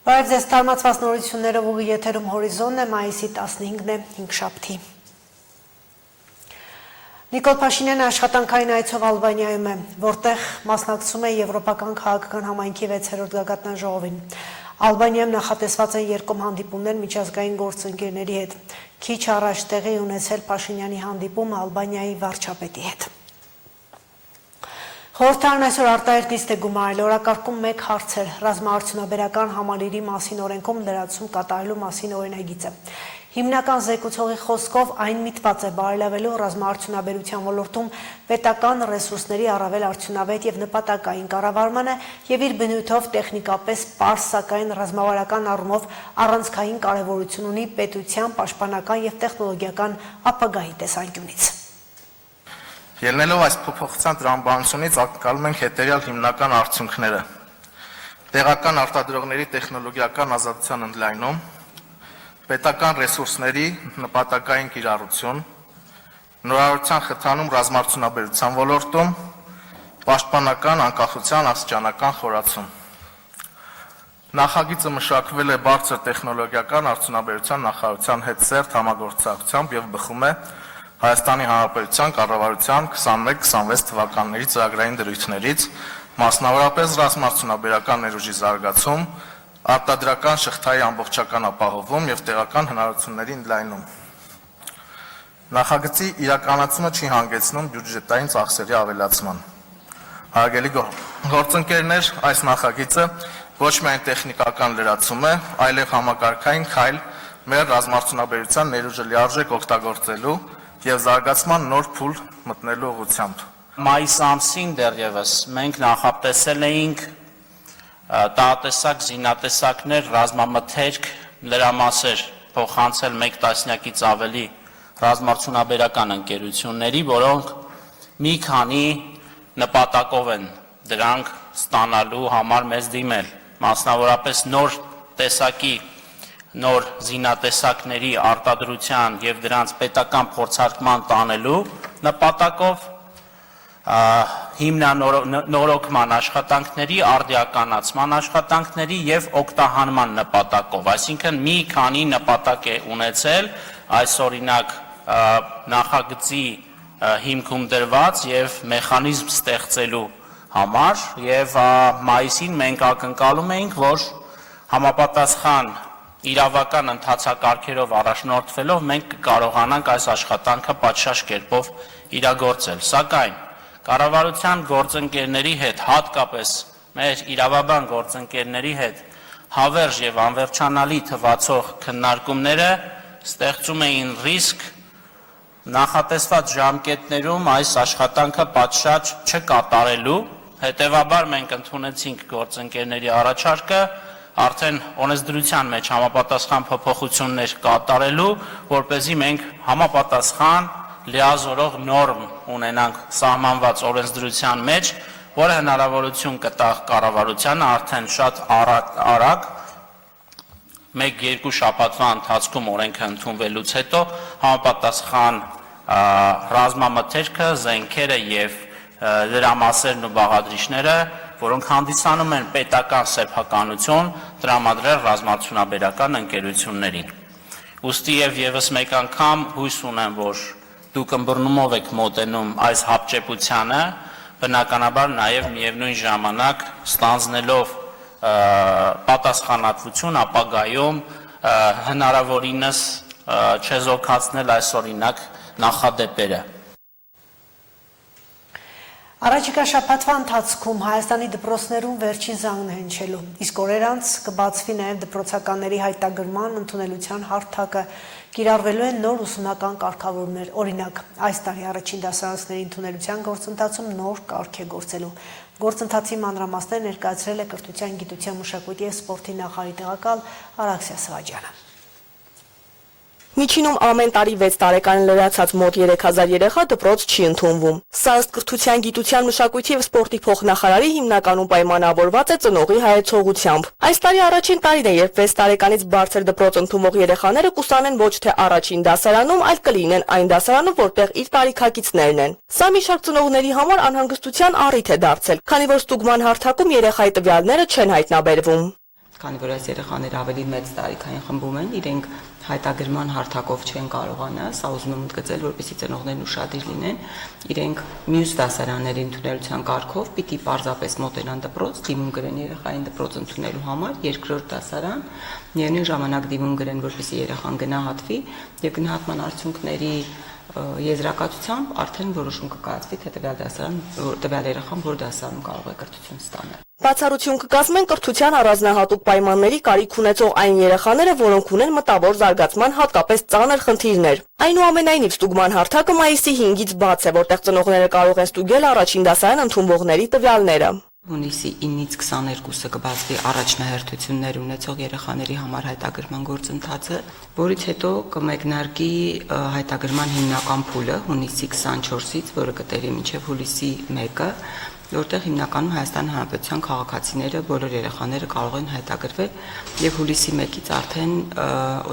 Բարև ձեզ, թարմացված նորություններով ու եթերում հորիզոնն է, մայիսի 15-ն է, հինգշաբթի։ Նիկոլ Փաշինյանը աշխատանքային այցով Ալբանիայում է, որտեղ մասնակցում է Եվրոպական քաղաքական համայնքի 6-րդ գագաթնաժողովին։ Ալբանիայում նախատեսված են երկում հանդիպումներ միջազգային գործընկերների հետ։ Քիչ առաջ տեղի ունեցել Փաշինյանի հանդիպումը Ալբանիայի վարչապետի հետ։ Խորհրդարանն այսօր արտահերտիստ է գումարել, օրակարգում մեկ հարց էր ռազմաարդյունաբերական համալիրի մասին օրենքում լրացում կատարելու մասին օրինագիծը։ Հիմնական զեկուցողի խոսքով այն միտված է բարելավելու ռազմաարդյունաբերության ոլորտում պետական ռեսուրսների առավել արդյունավետ եւ նպատակային կառավարմանը եւ իր բնույթով տեխնիկապես պարզ, սակայն ռազմավարական առումով առանցքային կարեւորություն ունի պետության, պաշտպանական եւ տեխնոլոգիական ապագայի տեսանկյունից։ Ելնելով այս փոփոխության տրամաբանությունից ակնկալում ենք հետևյալ հիմնական արդյունքները. տեղական արտադրողների տեխնոլոգիական ազատության ընդլայնում, պետական ռեսուրսների նպատակային կիրառություն, նորարարության խթանում ռազմաարդյունաբերության ոլորտում, պաշտպանական անկախության աստիճանական խորացում։ Նախագիծը մշակվել է բարձր տեխնոլոգիական արդյունաբերության նախարարության հետ սերտ համագործակցությամբ եւ բխում է Հայաստանի Հանրապետության կառավարության 21-26 թվականների ծրագրային դրույթներից, մասնավորապես ռազմաարդյունաբերական ներուժի զարգացում, արտադրական շղթայի ամբողջական ապահովում եւ տեղական հնարավորությունների ընդլայնում։ Նախագծի իրականացումը չի հանգեցնում բյուջետային ծախսերի ավելացման։ Հարգելի գործընկերներ, այս նախագիծը ոչ միայն տեխնիկական լրացում է, այլև համակարգային քայլ մեր ռազմաարդյունաբերության ներուժը լիարժեք օգտագործելու եւ զարգացման նոր փուլ մտնելու ուղղությամբ։ Մայիս ամսին դեռևս մենք նախատեսել էինք տաղատեսակ զինատեսակներ, ռազմամթերք, լրամասեր փոխանցել 1 տասնյակից ավելի ռազմաարդյունաբերական ընկերությունների, որոնք մի քանի նպատակով են դրանք ստանալու համար մեզ դիմել, մասնավորապես նոր տեսակի նոր զինատեսակների արտադրության եւ դրանց պետական փորձարկման տանելու նպատակով, հիմնանորոգման աշխատանքների, արդիականացման աշխատանքների եւ օգտահանման նպատակով, այսինքն մի քանի նպատակ է ունեցել այս օրինակ նախագծի հիմքում դրված եւ մեխանիզմ ստեղծելու համար եւ մայիսին մենք ակնկալում էինք, որ համապատասխան իրավական ընթացակարգերով առաջնորդվելով մենք կկարողանանք այս աշխատանքը պատշաճ կերպով իրագործել, սակայն կառավարության գործընկերների հետ, հատկապես մեր իրավաբան գործընկերների հետ հավերժ եւ անվերջանալի թվացող քննարկումները ստեղծում էին ռիսկ նախատեսված ժամկետներում այս աշխատանքը պատշաճ չկատարելու, հետեւաբար մենք ընդունեցինք գործընկերների առաջարկը արդեն օրենսդրության մեջ համապատասխան փոփոխություններ կատարելու, որպեսզի մենք համապատասխան լիազորող նորմ ունենանք սահմանված օրենսդրության մեջ, որը հնարավորություն կտա կառավարությանը արդեն շատ արագ 1-2 շաբաթվա ընթացքում օրենքը ընդունվելուց հետո համապատասխան ռազմամթերքը, զենքերը եւ լրամասերն ու բաղադրիչները, որոնք հանդիսանում են պետական սեփականություն, տրամադրել ռազմաարդյունաբերական ընկերություններին։ Ուստի եւ եւս մեկ անգամ հույս ունեմ, որ դուք ըմբռնումով եք մոտենում այս հապճեպությանը, բնականաբար նաեւ միևնույն ժամանակ ստանձնելով պատասխանատվություն ապագայում հնարավորինս չեզոքացնել այս օրինակ նախադեպերը։ Առաջիկա շաբաթվա ընթացքում Հայաստանի դպրոցներում վերջին զանգն է հնչելու, իսկ օրեր անց կբացվի նաև դպրոցականների հայտագրման ընդունելության հարթակը, կիրառվելու են նոր ուսումնական կարգավորումներ, օրինակ, այս տարի առաջին դասարանցիների ընդունելության գործընթացում նոր կարգ է գործելու։ Գործընթացի մանրամասներ ներկայացրել է Կրթության, գիտության, մշակույթի և սպորտի նախարարի տեղակալ Արաքսիա Սվաջյանը։ Միջինում ամեն տարի 6 տարեկան լրացած մոտ 3000 երեխա դպրոց չի ընդունվում։ Սա ըստ Կրթության, գիտության, մշակույթի և սպորտի փոխնախարարի հիմնականում պայմանավորված է ծնողի հայեցողությամբ։ Այս տարի առաջին տարին է, երբ 6 տարեկանից բարձր դպրոց ընդունվող երեխաները կուսանեն ոչ թե առաջին դասարանում, այլ կլինեն այն դասարանում, որտեղ իր տարիքակիցներն են։ Սա մի շարք ծնողների համար անհանգստության առիթ է դարձել, քանի որ ստուգման հարթակում երեխայի տվյալները չեն հայտնաբերվում։ Քանի որ այս երեխաները ավելի մեծ տարիքային խմբում են, իրենք հայտագրման հարթակով չեն կարողանա, սա ուզում եմ ընդգծել, որպեսզի ծնողներն ուշադիր լինեն, իրենք մյուս դասարանների ընդունելության կարգով պիտի պարզապես մոտենան դպրոց, դիմում գրեն երեխային դպրոց ընդունելու համար, երկրորդ դասարան, միևնույն ժամանակ դիմում գրեն, որպեսզի երեխան գնահատվի եւ գնահատման արդյունքների եզրակացությամբ արդեն որոշում կկայացվի, թե տվյալ երեխան որ դասարանում կարող է կրթություն ստանալ։ Բացառություն կկազմեն կրթության առանձնահատուկ պայմանների կարիք ունեցող այն երեխաները, որոնք ունեն մտավոր զարգացման հատկապես ծանր խնդիրներ։ Այնուամենայնիվ ստուգման հարթակը մայիսի 5-ից բաց է, որտեղ ծնողները կարող են ստուգել առաջին դասարան ընդունվողների տվյալները։ Հունիսի 9-ից 22-ը կբացվի առաջնահերթություններ ունեցող երեխաների համար հայտագրման գործընթացը, որից հետո կմեկնարկի հայտագրման հիմնական փուլը հունիսի 24-ից, որը կտևի մինչև հուլիսի 1-ը, որտեղ հիմնականում Հայաստանի Հանրապետության քաղաքացիները, բոլոր երեխաները կարող են հայտագրվել եւ հուլիսի 1-ից արդեն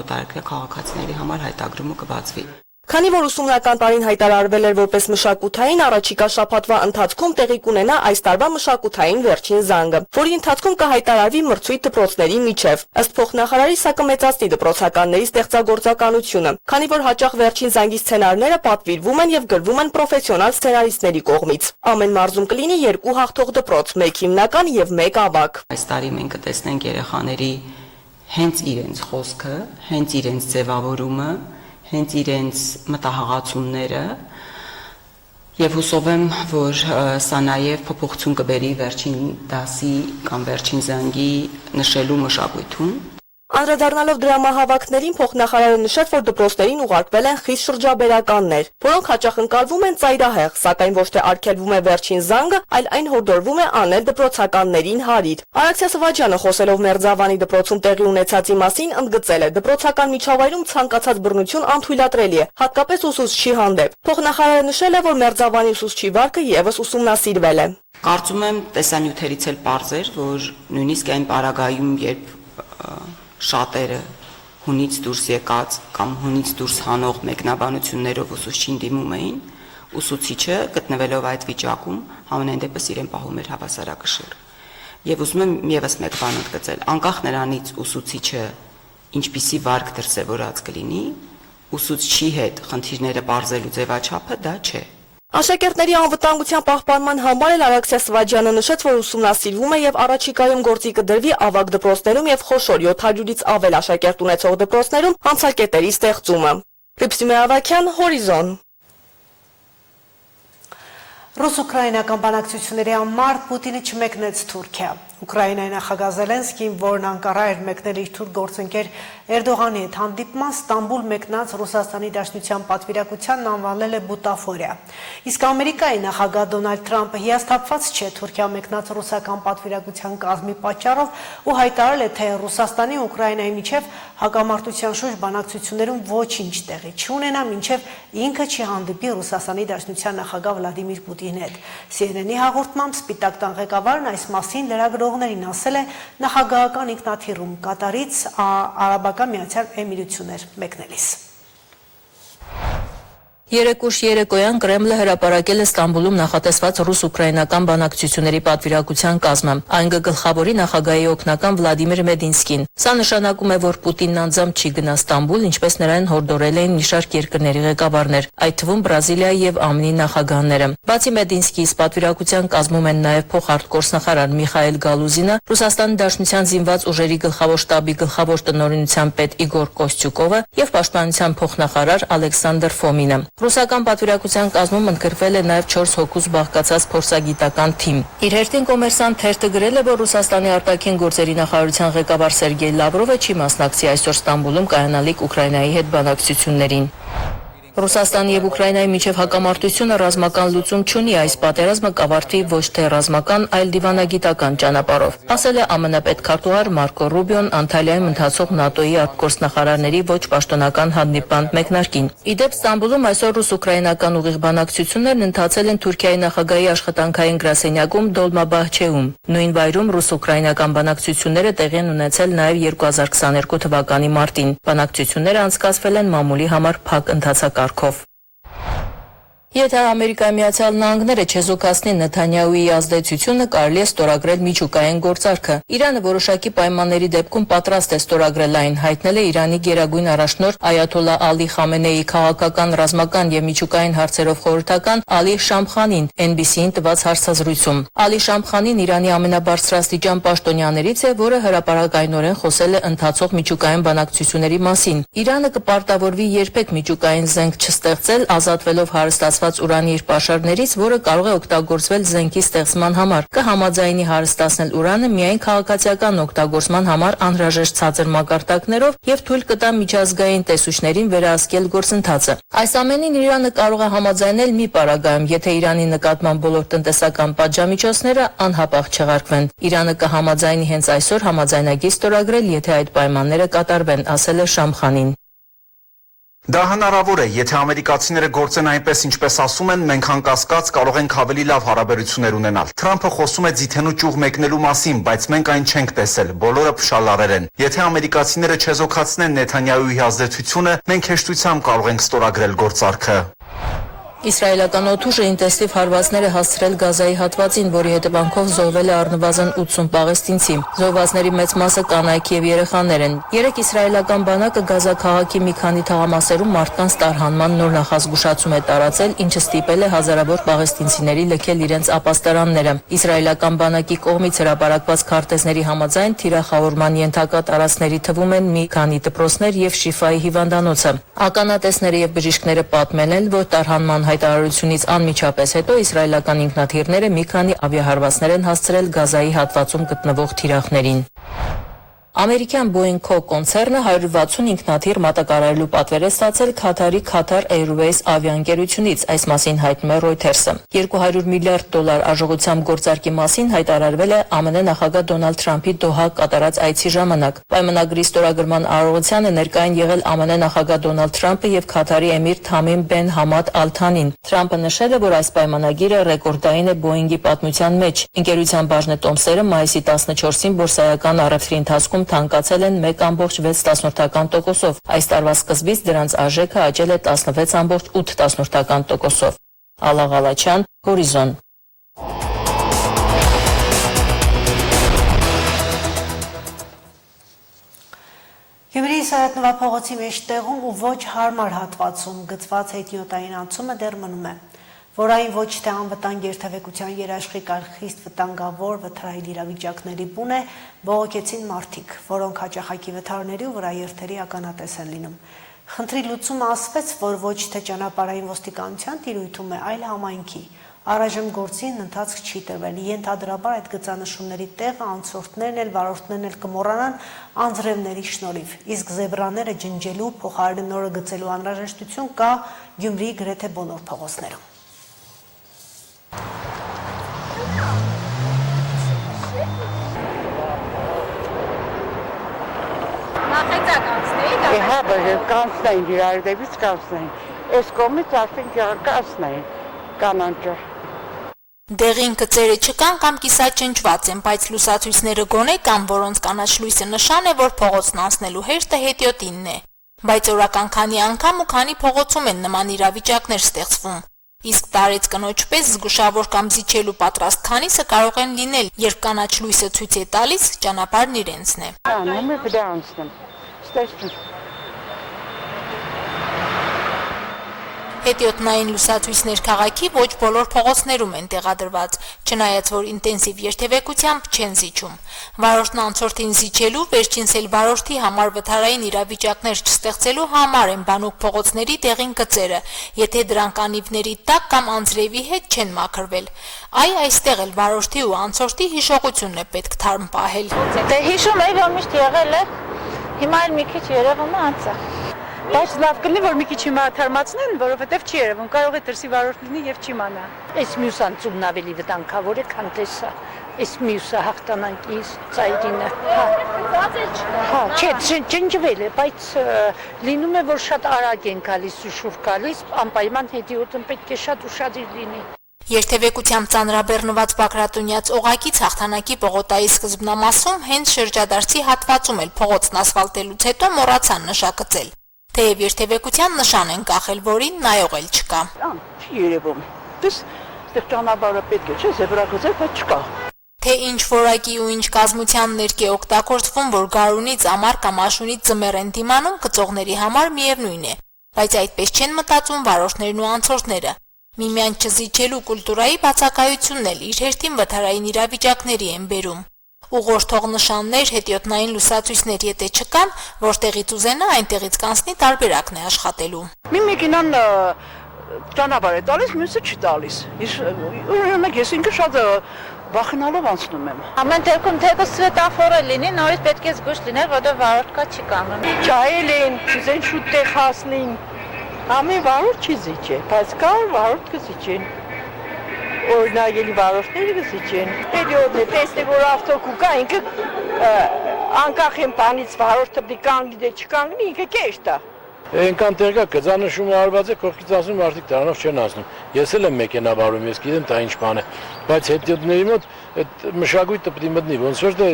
օտարերկրյա քաղաքացիների համար հայտագրումը կբացվի։ Քանի որ ուսումնական տարին հայտարարվել էր որպես մշակութային, առաջիկա շաբաթվա ընթացքում տեղի կունենա այս տարվա մշակութային վերջին զանգը, որի ընթացքում կհայտարարվի մրցույթ դպրոցների միջև։ Ըստ փոխնախարարի սա կմեծացնի դպրոցականների ստեղծագործականությունը, քանի որ հաճախ վերջին զանգի սցենարները պատվիրվում են եւ գրվում են պրոֆեսիոնալ սցենարիստների կողմից։ Ամեն մարզում կլինի 2 հաղթող դպրոց, 1 հիմնական եւ 1 ավագ։ Այս տարի մենք կտեսնենք երեխաների հենց իրենց խոսքը, հենց իրենց ձևավորումը, հենց իրենց մտահղացումները եւ հուսով եմ, որ սա նաեւ փոփոխություն կբերի վերջին դասի կամ վերջին զանգի նշելու մշակույթում։ Անդրադառնալով դրամահավաքներին փոխնախարարը նշեց, որ դպրոցներին ուղարկվել են խիստ շրջաբերականներ, որոնք հաճախ ընկալվում են ծայրահեղ, սակայն ոչ թե արգելվում է վերջին զանգը, այլ այն հորդորվում է անել դպրոցականներին հարիր։ Արաքսիա Սվաջյանը խոսելով Մերձավանի դպրոցում տեղի ունեցածի մասին ընդգծել է, դպրոցական միջավայրում ցանկացած բռնություն անթույլատրելի է, հատկապես ուսուցչի հանդեպ։ Փոխնախարարը նշել է, որ Մերձավանի ուսուցչի վարկը եւս ուսումնասիրվել է։ Կարծում եմ տեսանյութերից էլ պարզ էր, որ նույնիսկ այն պարագայում, երբ շատերը հունից դուրս եկած կամ հունից դուրս հանող մեկնաբանություններով ուսուցչին դիմում էին, ուսուցիչը գտնվելով այդ վիճակում համենայն դեպս իրեն պահում էր հավասարակշիռ։ Եվ ուզում եմ եւս մեկ բան ընդգծել, անկախ նրանից ուսուցիչը ինչպիսի վարկ դրսևորած կլինի, ուսուցչի հետ խնդիրները բարձելու ձևաչափը դա չէ։ Աշակերտների անվտանգության պահպանման համար էլ Արաքսիա Սվաջյանը նշեց, որ ուսումնասիրվում է եւ առաջիկայում գործի կդրվի ավագ դպրոցներում եւ խոշոր 700-ից ավել աշակերտ ունեցող դպրոցներում հանցակետերի ստեղծումը։ Լիպսիմե Ավակյան, Հորիզոն։ Ռուս-ուկրաինական բանակցությունների համար Պուտինը չմեկնեց Թուրքիա։ Ուկրաինայի նախագահ Զելենսկին, որն Անկարա էր մեկնել իր թուրք գործընկեր Էրդողանի հետ հանդիպման, Ստամբուլ մեկնած Ռուսաստանի Դաշնության պատվիրակությանն անվանել է բուտաֆորիա։ Իսկ Ամերիկայի նախագահ Դոնալդ Թրամփը հիասթափված չէ Թուրքիա մեկնած ռուսական պատվիրակության կազմի պատճառով ու հայտարարել է, թե Ռուսաստանի ու Ուկրաինայի միջև հակամարտության շուրջ բանակցություններում ոչինչ տեղի չունենա, մինչև ինքը չի հանդիպի Ռուսաստանի Դաշնության նախագահ Վլադիմիր Պուտինի հետ։ CNN-ի հաղորդմամբ Սպիտակ տան ղեկավարն այս մասին լրագրողներին ասել է նախագահական ինքնաթիռում Կատարից Արաբական Միացյալ Էմիրություններ մեկնելիս։ Երեկուշ երեկոյան Կրեմլը հրապարակել է Ստամբուլում նախատեսված ռուս-ուկրաինական բանակցությունների պատվիրակության կազմը։ Այն կգլխավորի նախագահի օգնական Վլադիմիր Մեդինսկին։ Սա նշանակում է, որ Պուտինն անձամբ չի գնա Ստամբուլ, ինչպես նրան հորդորել էին մի շարք երկրների ղեկավարներ, այդ թվում Բրազիլիայի եւ ԱՄՆ-ի նախագահները։ Բացի Մեդինսկիից պատվիրակության կազմում են նաեւ փոխարտգործնախարար Միխայել Գալուզինը, Ռուսաստանի Դաշնության զինված ուժերի գլխավոր շտաբի գլխավոր տնօրինության պետ Իգոր Կոստյուկովը եւ պաշտպանության փոխնախարար Ալեքսանդր Ֆոմինը։ Ռուսական պատվիրակության կազմում ընդգրկվել է նաև 4 հոգուց բաղկացած փորձագիտական թիմ։ Իր հերթին Կոմերսանտ թերթը գրել է, որ Ռուսաստանի արտաքին գործերի նախարարության ղեկավար Սերգեյ Լավրովը չի մասնակցի այսօր Ստամբուլում կայանալիք Ուկրաինայի հետ բանակցություններին։ Ռուսաստանի եւ Ուկրաինայի միջև հակամարտությունը ռազմական լուծում չունի, այս պատերազմը կավարտվի ոչ թե ռազմական, այլ դիվանագիտական ճանապարհով, ասել է ԱՄՆ պետքարտուղար Մարկո Ռուբիոն Անտալիայում ընթացող ՆԱՏՕ-ի արտգործնախարարների ոչ պաշտոնական հանդիպման մեկնարկին։ Իդեպ Ստամբուլում այսօր ռուս-ուկրաինական ուղիղ բանակցություններն ընթացել են Թուրքիայի նախագահի աշխատանքային գրասենյակում Դոլմաբահչեում։ Նույն վայրում ռուս-ուկրաինական բանակցությունները տեղի են ունեցել նաև 2022 թվականի մարտին։ Բանակցությունները անցկացվել են մամուլի համար փակ ընթացակարգով։ Եթե Ամերիկայի Միացյալ Նահանգները չեզոքացնի Նեթանյահուի ազդեցությունը, կարելի է ստորագրել միջուկային գործարքը։ Իրանը որոշակի պայմանների դեպքում պատրաստ է ստորագրել այն, հայտնել է Իրանի գերագույն առաջնորդ Այաթոլլա Ալի Խամենեիի քաղաքական, ռազմական եւ միջուկային հարցերով խորհրդական Ալի Շամխանին NBC-ին տված հարցազրույցում։ Ալի Շամխանին Իրանի ամենաբարձրաստիճան պաշտոնյաներից է, որը հրապարակայնորեն խոսել է ընթացող միջուկային բանակցությունների մասին։ Իրանը կպարտավորվի երբեք միջուկային զենք չստեղծել, ազատվելով հարստացված ուրանի իր պաշարներից, որը կարող է օգտագործվել զենքի ստեղծման համար, կհամաձայնի հարստացնել ուրանը միայն քաղաքացիական օգտագործման համար անհրաժեշտ ցածր մակարդակներով եւ թույլ կտա միջազգային տեսուչներին վերահսկել գործընթացը։ Այս ամենին Իրանը կարող է համաձայնել մի պարագայում, եթե Իրանի նկատմամբ բոլոր տնտեսական պատժամիջոցները անհապաղ չեղարկվեն։ Իրանը կհամաձայնի հենց այսօր համաձայնագիր ստորագրել, եթե այդ պայմանները կատարվեն, ասել է Շամխանին։ Դա հնարավոր է, եթե ամերիկացիները գործեն այնպես, ինչպես ասում են, մենք անկասկած կարող ենք ավելի լավ հարաբերություններ ունենալ։ Թրամփը խոսում է ձիթենու ճյուղ մեկնելու մասին, բայց մենք այն չենք տեսել, բոլորը փշալարեր են։ Եթե ամերիկացիները չեզոքացնեն Նեթանյահուի ազդեցությունը, մենք հեշտությամբ կարող ենք ստորագրել գործարքը։ Իսրայելական օդուժը ինտենսիվ հարվածներ է հասցրել Գազայի հատվածին, որի հետևանքով զոհվել է առնվազն 80 պաղեստինցի։ Զոհվածների մեծ մասը կանայք եւ երեխաներ են։ Երեք իսրայելական բանակը Գազա քաղաքի մի քանի թաղամասերում մարդկանց տարհանման նոր նախազգուշացում է տարածել, ինչը ստիպել է հազարավոր պաղեստինցիների լքել իրենց ապաստարանները։ Իսրայելական բանակի կողմից հրապարակված քարտեզների համաձայն թիրախավորման ենթակա տարածքների թվում են մի քանի դպրոցներ եւ Շիֆայի հիվանդանոցը։ Ականատեսները եւ բժիշկները պատմել են, որ տարհանման հայտարարությունից անմիջապես հետո իսրայելական ինքնաթիռները մի քանի ավիահարվածներ են հասցրել Գազայի հատվածում գտնվող թիրախներին։ Ամերիկյան Boeing Co. կոնցեռնը 160 ինքնաթիռ մատակարարելու պատվեր է ստացել Քաթարի Qatar Airways ավիաընկերությունից, այս մասին հայտնում է Reuters-ը։ $200 միլիարդ արժողությամբ գործարքի մասին հայտարարվել է ԱՄՆ նախագահ Դոնալդ Թրամփի Դոհա կատարած այցի ժամանակ։ Պայմանագրի ստորագրման արարողությանը ներկա են եղել ԱՄՆ նախագահ Դոնալդ Թրամփը եւ Քաթարի էմիր Թամիմ Բեն Համադ Ալ Թանին։ Թրամփը նշել է, որ այս պայմանագիրը ռեկորդային է Boeing-ի պատմության մեջ։ Ընկերության բաժնետոմսերը մայիսի 14-ին բորսայական առևտրի ընթացքում թանկացել են 1.6%-ով։ Այս տարվա սկզբից դրանց արժեքը աճել է 16.8%-ով։ Ալա Ղալաչյան, Հորիզոն։ Գյումրիի Սայաթ-Նովա փողոցի մեջտեղում ու ոչ հարմար հատվածում գծված հետիոտային անցումը դեռ մնում է, որ այն ոչ թե անվտանգ երթևեկության երաշխիք, այլ խիստ վտանգավոր վթարային իրավիճակների բուն է, բողոքեցին մարդիկ, որոնք հաճախակի վթարների ու վրաերթերի ականատես են լինում։ Խնդրի լուծումը ասվեց, որ ոչ թե ճանապարհային ոստիկանության տիրույթում է, այլ համայնքի։ Առայժմ գործին ընթացք չի տրվել, ենթադրաբար այդ գծանշումների տեղը անցորդներն էլ վարորդներն էլ կմոռանան անձրևների շնորհիվ, իսկ զեբրաները ջնջելու, փոխարենը նորը գծելու անհրաժեշտություն կա Գյումրիի գրեթե բոլոր փողոցներում։ Կանցնային, իրարդևից կանցնային, ես կողմից արդեն կանցնային, կանանջը։ Դեղին գծերը չկան կամ կիսաճնջված են, բայց լուսացույցները գոնե կան, որոնց կանաչ լույսը նշան է, որ փողոցն անցնելու հերթը հետիոտինն է։ Բայց օրական քանի անգամ ու քանի փողոցում են նման իրավիճակներ ստեղծվում։ Իսկ տարեց կնոջ պես զգուշավոր կամ զիջելու պատրաստ քանիսը կարող են լինել, երբ կանաչ լույսը ցույց է տալիս, ճանապարհն իրենցն է։ Անում է վրա անցնում, ստեղծում։ Հետիոտնային լուսացույցներ քաղաքի ոչ բոլոր փողոցներում են տեղադրված, չնայած որ ինտենսիվ երթևեկությամբ չեն զիջում։ Վարորդն անցորդին զիջելու, վերջինս էլ վարորդի համար վթարային իրավիճակներ չստեղծելու համար են բանուկ փողոցների դեղին գծերը, եթե դրանք անիվների տակ կամ անձրևի հետ չեն մաքրվել։ Այստեղ էլ վարորդի ու անցորդի հիշողությունն է պետք թարմ պահել։ Դե հիշում էի, որ միշտ եղել է, հիմա էլ մի քիչ երևում է անցա։ Բայց լավ կլինի, որ մի քիչ հիմա թարմացնեն, որովհետև չի երևում, կարող է դրսի վարորդ լինի եւ չիմանա։ Այս մյուս անցումն ավելի վտանգավոր է, քան տեսա։ Այս մյուսը հաղթանակի ծայրինը։ Հա, չէ, ջնջվել է, բայց լինում է, որ շատ արագ են գալիս ու շուռ գալիս, անպայման հետիոտն պետք է շատ ուշադիր լինի։ Երթևեկությամբ ծանրաբեռնված Բագրատունյաց օղակից հաղթանակի պողոտայի սկզբնամասում հենց շրջադարձի հատվածում էլ փողոցն ասֆալտելուց հետո մոռացան նշագծել։ Թեև երթևեկության նշան են կախել, որին նայող էլ չկա։ Չի երևում։ Դες այդտեղ ճանապարհը պետք է չէ, զեբրագծեր, բայց չկա։ Թե ինչ որակի ու ինչ կազմության ներկե օգտագործվում, որ գարունից ամառ կամ աշունից ձմեռ են դիմանում, գծողների համար միևնույն է, բայց այդպես չեն մտածում վարորդներն ու անցորդները։ Միմյանց չզիջելու կուլտուրայի բացակայությունն էլ իր հերթին վթարային իրավիճակների են բերում։ Ուղղորդող նշաններ, հետիոտնային լուսացույցներ եթե չկան, որտեղից ուզենա, այնտեղից կանցնի տարբերակն է աշխատելու։ Մի մեքենան ճանապարհ է տալիս, մյուսը չի տալիս։ Օրինակ ես ինքը շատ վախենալով անցնում եմ։ Ամեն դեպքում թեկուզ սվետաֆորը լինի, նորից պետք է զգույշ լինել, որտեղ վարորդկա չի կանգնում։ Ջահել են, չուզեն շուտ տեղ հասնին։ Ամեն վարորդ չի զիջե, բայց կար վարորդ կզիջեն։ Օրինակ էլի վարորդները կզիջեն։ Պերիոդն է, տեսնեք որ ավտոկու կա, ինքը անկախ են բանից վարորդը պիտի կանգնի, դե չկանգնի, ինքը կեշտ է։ Այնքան տեղ կա, գծանշումը արված է, կողքից ասում արդիկ դրանով չեն ասնում։ Ես էլ եմ մեքենա վարում, ես գիտեմ դա ինչ բան է, բայց հետիոտների մոտ այդ մշակույթը պիտի մտնի, ոնց որ դե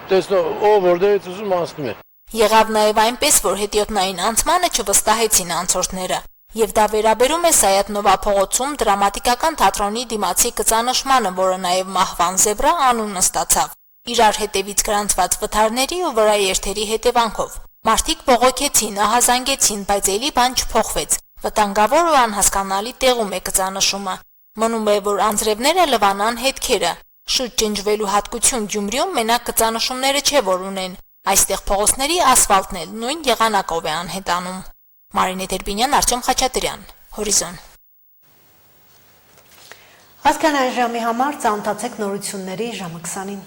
տեսնո ով որտեղից ուզում անցնում է։ Եղավ նաև այնպես, որ հետիոտնային անցմանը չվստահեցին անցորդները, եւ դա վերաբերում է Սայաթնովա փողոցում դրամատիկական թատրոնի դիմացի գծանշմանը, որը նաև մահվան զեբրա անունը ստացավ։ Իրար հետևից գրանցված վթարների ու վրաերթերի հետևանքով մարդիկ բողոքեցին, ահազանգեցին, բայց էլի բան չփոխվեց։ Վտանգավոր ու անհասկանալի տեղում է գծանշումը։ Մնում է, որ անձրևները լվանան հետքերը։ Շուտ ջնջվելու հատկություն Գյումրիում մենակ գծանշումները չէ, որ ունեն։ Այստեղ փողոցների ասֆալտն էլ նույն եղանակով է անհետանում։ Մարինե Դերբինյան, Արտյոմ Խաչատրյան, Հորիզոն։ Հասկանալի ժամի համար ծանոթացեք նորությունների ժամը 20-ին։